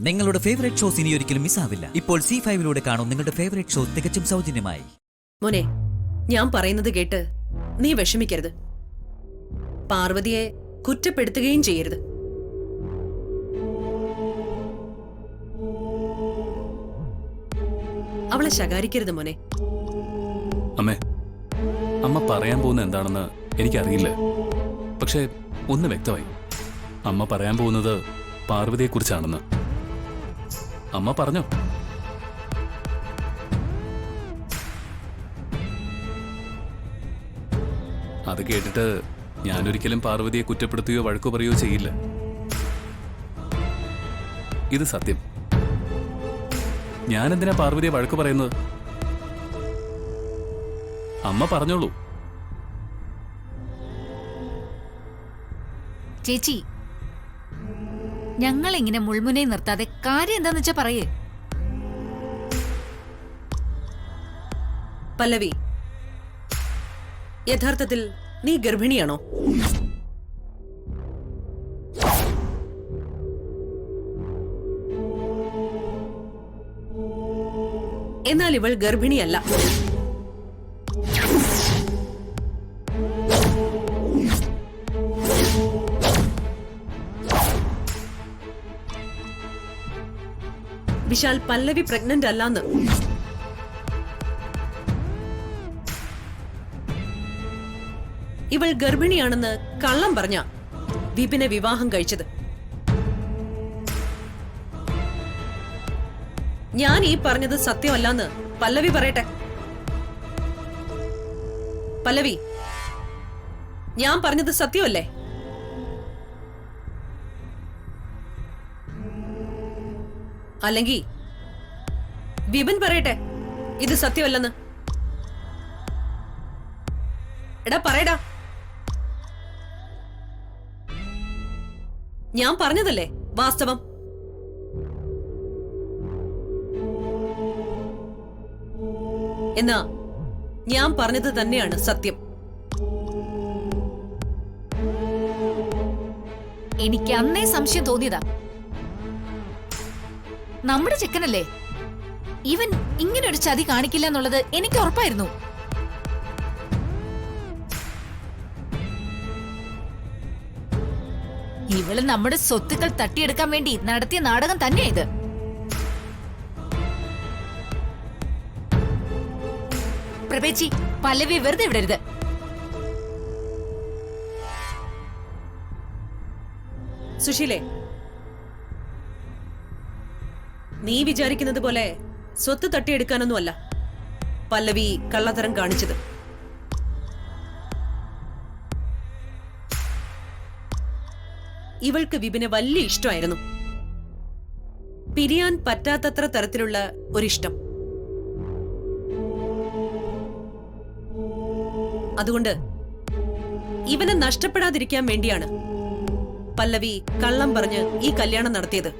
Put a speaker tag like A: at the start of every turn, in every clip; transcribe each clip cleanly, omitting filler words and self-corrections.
A: നിങ്ങളുടെ favourite shows ഇനി ഒരിക്കലും മിസ്സാവില്ല. ഇപ്പോൾ C5 കാണും നിങ്ങളുടെ ഫേവറേറ്റ് ഷോ തികച്ചും സൗജന്യമായി.
B: മോനെ, ഞാൻ പറയുന്നത് കേട്ട് നീ വിഷമിക്കരുത്. പാർവതിയെ കുറ്റപ്പെടുത്തുകയും ചെയ്യരുത്. അവളെ ശകാരിക്കരുത് മോനെ.
C: അമ്മേ, അമ്മ പറയാൻ പോകുന്ന എന്താണെന്ന് എനിക്കറിയില്ല. പക്ഷെ ഒന്ന് വ്യക്തമായി, അമ്മ പറയാൻ പോകുന്നത് പാർവതിയെക്കുറിച്ചാണെന്ന്. അമ്മ പറഞ്ഞോ? അത് കേട്ടിട്ട് ഞാനൊരിക്കലും പാർവതിയെ കുറ്റപ്പെടുത്തുകയോ വഴക്കു പറയുകയോ ചെയ്യില്ല. ഇത് സത്യം. ഞാനെന്തിനാ പാർവതിയെ വഴക്കു പറയുന്നത്? അമ്മ പറഞ്ഞോളൂ.
D: ചേച്ചി, ഞങ്ങളിങ്ങനെ മുൾമുനയെ നിർത്താതെ കാര്യം എന്താന്ന് വെച്ചാ പറയേ.
B: പല്ലവി, യഥാർത്ഥത്തിൽ നീ ഗർഭിണിയാണോ? എന്നാൽ ഇവൾ ഗർഭിണിയല്ല. വിശാൽ, പല്ലവി പ്രഗ്നന്റ് അല്ലാന്ന്. ഇവൾ ഗർഭിണിയാണെന്ന് കള്ളം പറഞ്ഞ വിപിനെ വിവാഹം കഴിച്ചത്. ഞാൻ ഈ പറഞ്ഞത് സത്യമല്ലാന്ന് പല്ലവി പറയട്ടെ. പല്ലവി, ഞാൻ പറഞ്ഞത് സത്യമല്ലേ? അല്ലെങ്കിൽ വിപിൻ പറയട്ടെ ഇത് സത്യമല്ലെന്ന്. എടാ പറയടാ. ഞാൻ പറഞ്ഞതല്ലേ വാസ്തവം? എന്നാ ഞാൻ പറഞ്ഞത് തന്നെയാണ് സത്യം.
D: എനിക്ക് അന്നേ സംശയം തോന്നിയതാ. നമ്മുടെ ചെക്കനല്ലേ, ഇവൻ ഇങ്ങനെ ഒരു ചതി കാണിക്കില്ല എന്നുള്ളത് എനിക്ക് ഉറപ്പായിരുന്നു. ഇവള് നമ്മുടെ സ്വത്തുക്കൾ തട്ടിയെടുക്കാൻ വേണ്ടി നടത്തിയ നാടകം തന്നെയാ ഇത്. പ്രഭേച്ചി, പല്ലവി വെറുതെ വിടരുത്.
B: സുശീലേ, നീ വിചാരിക്കുന്നത് പോലെ സ്വത്ത് തട്ടിയെടുക്കാനൊന്നുമല്ല പല്ലവി കള്ളത്തരം കാണിച്ചത്. ഇവൾക്ക് വിപിനെ വലിയ ഇഷ്ടമായിരുന്നു. പിരിയാൻ പറ്റാത്തത്ര തരത്തിലുള്ള ഒരിഷ്ടം. അതുകൊണ്ട് ഇവനെ നഷ്ടപ്പെടാതിരിക്കാൻ വേണ്ടിയാണ് പല്ലവി കള്ളം പറഞ്ഞ് ഈ കല്യാണം നടത്തിയത്.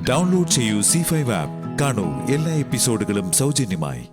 E: ഡൗൺലോഡ് ചെയ്യൂ C5 ആപ്പ്. കാണൂ എല്ലാ എപ്പിസോഡുകളും സൗജന്യമായി.